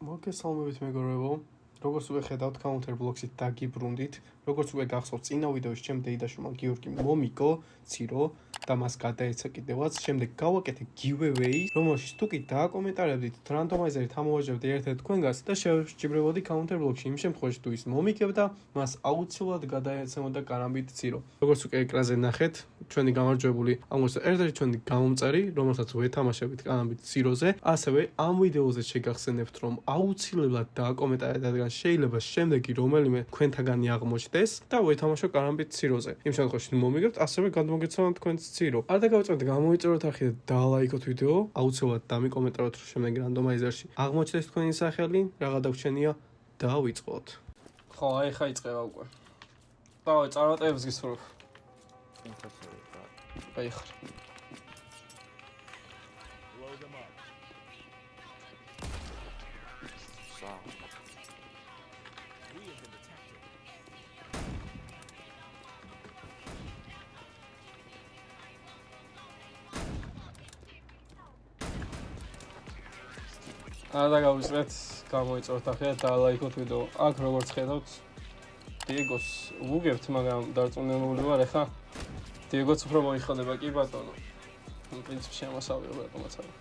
მოგესალმებით მეგობრებო. როგორც უკვე ხედავთ, counter blocks-ით დაგიბრუნდით. როგორც უკვე გახსოვთ, წინა ვიდეოში ჩემ დეიდაშვილმა გიორგიმ მომიკო, ცირო და მას გადაეცა კიდევაც. შემდეგ გავაკეთე giveaway, რომელშიც თუ კი დააკომენტარებდით, რანდომაიზერით ამოვაჯებდი ერთ-ერთ თქვენგანს და შევსჯიბრებოდი counter block-ში. იმ შემთხვევაში თუ ის მომიკებდა, მას აუცილებლად გადაეცემოდა კარამბით ცირო. როგორც უკვე ეკრანზე ნახეთ, ჩვენი გამარჯვებული აღმოჩნდა ერთ-ერთი ჩვენი გამომწარი, რომელსაც ვეთამაშებით კარამბით ციroze. ასევე ამ ვიდეოზე შეგახსენებთ, რომ აუცილებლად დააკომენტარეთ, რადგან შეიძლება შემდეგი რომელიმე თქვენთაგანი აღმოჩნდეს და ვეთამაშო კარამბით ციroze. იმ შემთხვევაში მომიგებთ, ასევე გადმოგეცემოთ თქვენს ცირო. არ დაგავიწყებთ, გამოიწვევთ არხი და დალაიქოთ ვიდეო. აუცილებლად დამიკომენტაროთ, რომ შემდეგი რანდომაიზერში აღმოჩნდეს თქვენი სახელი, რაღა დაგვრჩენია, დავიწყოთ. ხო, აი ხა იწყება უკვე. დავე, წარმატებებს გისურვებ. აი ხარ. არა გავიწევთ, გამოიწევთ ახლა და ლაიქოთ ვიდეო. აქ როგორც ხედავთ, დიეგოს ვუგებთ, მაგრამ დარწმუნებული ვარ, ეხა დიეგოც უფრო მოიხადება, კი ბატონო. პრინციპში შემოსავლიო ბატონოც არა.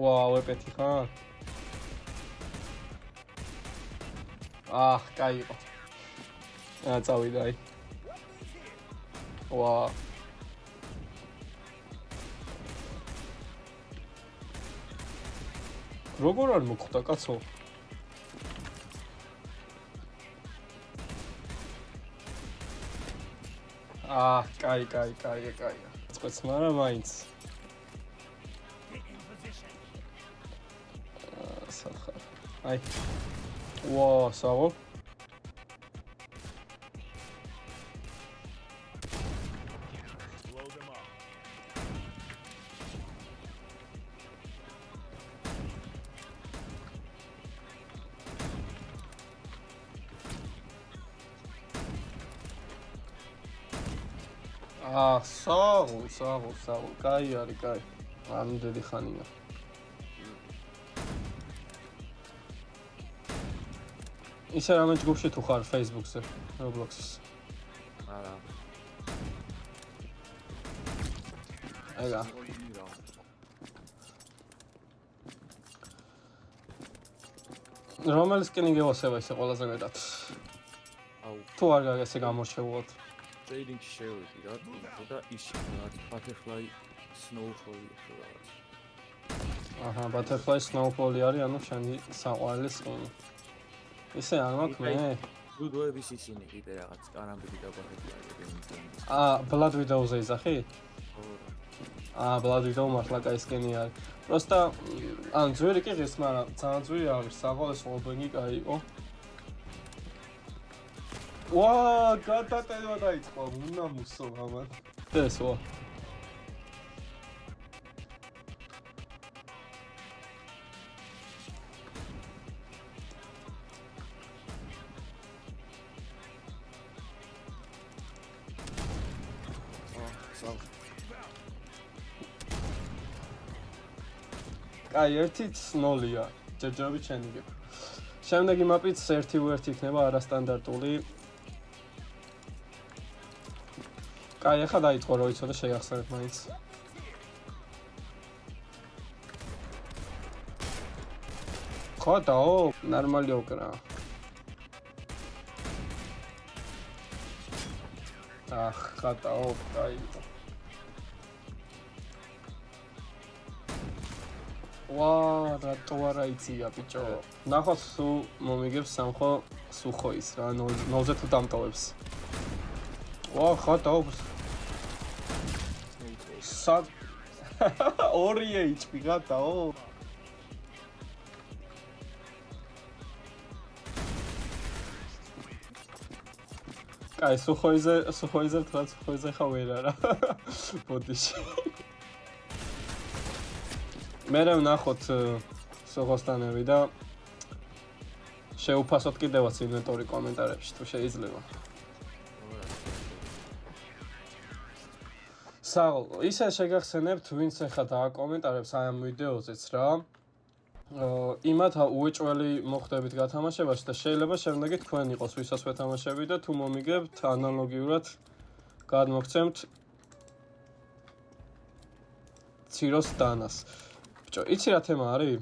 ვაუ, ეპეთი ხარ? კაი იყო. წავიდა აი. ვაუ. როგორ არ მოხვდა კაცო? კაი. წყვეც მაგრამ მაინც. სახარ. აი. ვაუ, საღო. საღო, კაი არის, კაი. ამდენი ხანია. ისე რამე ჯგუფში თუ ხარ Facebook-ზე, Roblox-ის? არა. ეგა. რომელი სკინი გეოსება ისე ყველაზე მეტად? თუ არ გაგესე გამორჩეულად? ტრეიდინგში შევედი რა და ის რაღაც butterfly snowfall რაღაც. butterfly snowfall არის, ანუ შენი საყვარელი სკინი. ისე არ მაქვს მე. ბუდოების ისინი კიდე რაღაც კარამბიდი და butterfly-ები. blood widow-ზე იზახი? blood widow მართლა კაი სკინი არის. პროსტა ან ძვირი კი ღირს, მაგრამ ძალიან ძვირი არის, საყოველთაო wallbang-ი კაი იყო. ვაა, გადატევა დაიწყო, უნდა მუსო ამან. ეს ვა. კაი, 1-0-ია. ჯერჯერობით შენიგებ. შემდეგი მაპიც 1-1 იქნება არასტანდარტული. კაი, ახლა დაიწყო რო იცოდე შეგახსენებ მაინც. ხო დაო, ნორმალი ოკრა. ხატაო, კაი. ვაა, რატო არ აიწია ბიჭო? ნახოთ სულ მომიგებს სამხო სუხოის რა, 0-ზე თუ დამტოვებს. ვაა, ხატაო. 2 HP გადაო. კაი, სუხოიზე თქვა სუხოიზე ხა ვერ არა. ბოდიში. მერე ვნახოთ სუხოსტანები და შეუფასოთ კიდევაც ინვენტორი კომენტარებში თუ შეიძლება. ისე შეგახსენებთ, ვინც ახლა დააკომენტარებს აი ამ ვიდეოზეც რა. იმათ უეჭველი მოხდებით გათამაშებაში და შეიძლება შემდეგი თქვენ იყოს ვისაც ვეთამაშები და თუ მომიგებთ ანალოგიურად გადმოგცემთ ციროს დანას. ბიჭო, იცი რა თემა არის?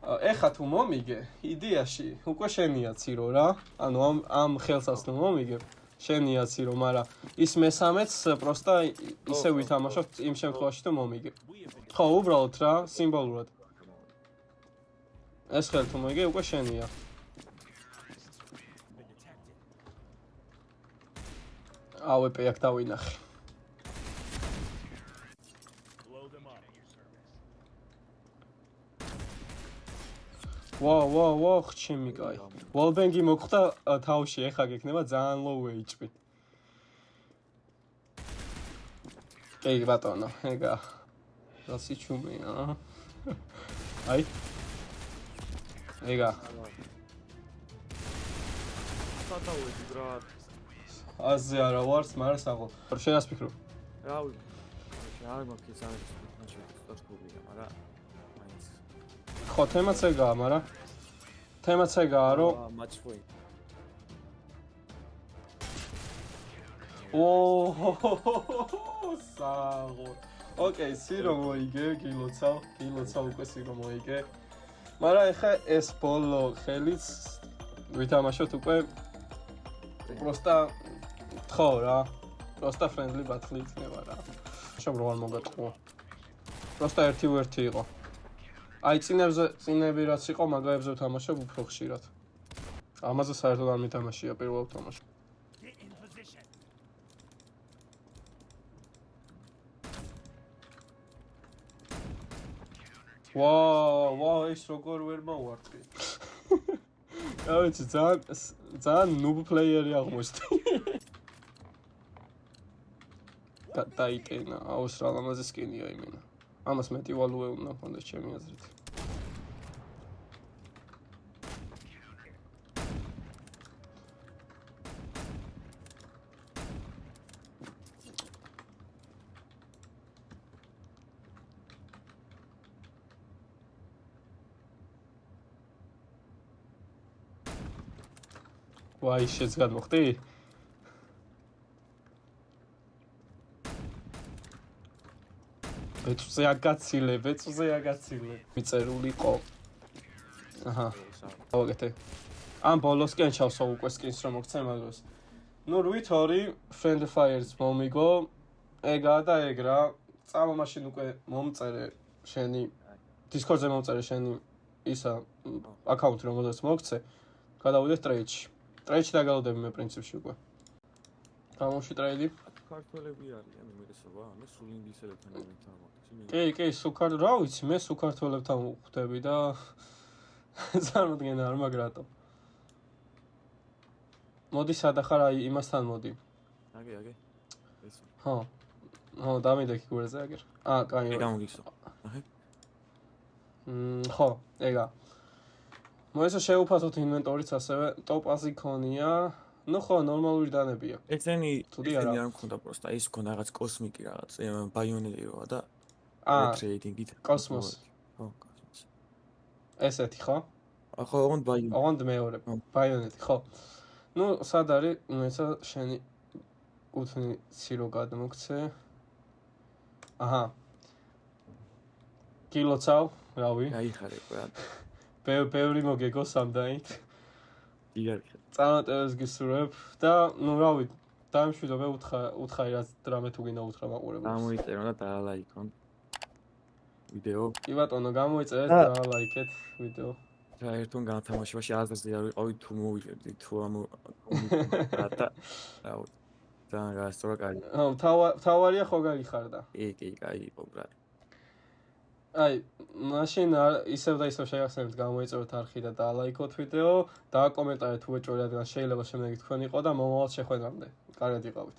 ეხა თუ მომიგე, იდეაში უკვე შენია ცირო რა. ანუ ამ ხელსაც თუ მომიგებ, შენია ცირო, მაგრამ ის მესამეც პროსტა ისე ვითამაშობ იმ შემთხვევაში თუ მომიგებ. ხო, უბრალოდ რა, სიმბოლურად. ეს ხელ თუ მომიგე, უკვე შენია. AWP აქ დავინახე. ვაუ, ხჩემი კაი. Wallbang-ი მოხდა თავში, ეხა გექნება ძალიან low HP. კი ბატონო, ეგა. რასი ჩუმია. აი. ეგა. სადავედი ბრატ. აზე არა ვარს, მაგრამ საღო. შენ რას ფიქრობ? რა ვიცი. არ მაქვს არის სტარტულია, მაგრამ მაინც. ხო, თემაც ეგაა, მაგრამ თემაც ეგაა, რომ match point. საღო. ოკეი, სირო მოიგე, გილოცავ უკვე სირო მოიგე. მაგრამ ეხა ეს ბოლო ხელიც ვითამაშოთ უკვე პროსტა ხო რა. პროსტა friendly battle იქნება რა. შენ რო არ მოგატყუო. პროსტა 1v1 იყო. აი წინები რაც იყო, მაგაებზე ვთამაშობ უფრო ხშირად. ამაზე საერთოდ არ მითამაშია პირველ თამაში. ვაუ, ეს როგორ ვერ მოვარტყი. რა ვიცი, ძალიან noob player-ი აღმოჩნდა. დაიტენა, აუს რა ლამაზი სკინია იმენა. ამას მეტი ვალუე უნდა მქონდეს ჩემი აზრით. ვაი, შეც გადმოხდი? ბეწვზე აგაცილე. მიწერულიყო. აჰა. გავაკეთე. ამ ბოლოსკენ ჩავსო უკვე სკინს რომ მოგცე მაგას. ნუ 8-2 friendly fires მომიგო. ეგაა და ეგ რა. წამა მაშინ უკვე მომწერე შენი Discord-ზე მომწერე შენი ისა აკაუნტი რომელზეც მოგცე. გადავიდე ტრეიდში. ტრეიდში დაგალოდები მე პრინციპში უკვე. გამოვში ტრეიდი. ქართველები არიან უმეტესობა, ანუ სულ ინგლისელებთან ამოთამაშობთ. კი, რა ვიცი, მე საქართველებთან ვხვდები და წარმოდგენა არ მაქვს რატო. მოდი სადახარ აი იმასთან მოდი. აგე. ეს. ხო, დამიდექი გვერდზე აგერ. კაი. გამოგისო. ხო, ეგა. მოესა შეუფასოთ ინვენტორიც ასევე ტოპაზი ქონია. ნუ ხო, ნორმალური დანებია. ესენი არ მქონდა პროსტა, ის მქონდა რაღაც კოსმიკი რაღაც, ბაიონეტი როა და ტრეიდინგით. კოსმოსი. ხო, კოსმოსი. ესეთი ხო? ხო, ოღონდ ბაიონეტი. ოღონდ მეორე. ბაიონეტი, ხო. ნუ სად არის, მეცა შენი უთნი ცირო გადმოგცე. აჰა. კილოცავ, რავი. გაიხარე ყველა. ბევრი მოგეგო სამდაით. იგარქე. წამატებას გისურვებ და ნუ რავი, დამშვიდობე უთხარი რაც დრამე თუ გინდა უთხრა მაყურებელს. გამოიწერო და დაალაიქონ ვიდეო. კი ბატონო, გამოიწერეთ და დაალაიქეთ ვიდეო. და ერთონ განათამაშებაში აზრზე არ ვიყავი თუ მოვიწერდი თუ და რავი. ძალიან გასწორა კარი. ხო, თავარია ხო გაგიხარდა. კი, კაი იყო ბრატ. აი, მაშინ ისევ და ისევ შეგახსენებთ გამოიწეროთ არხი და დაალაიქოთ ვიდეო და აკომენტარეთ უეჭველი, რადგან შეიძლება შემდეგი თქვენ იყო და მომავალ შეხვედრამდე. კარგად იყავით.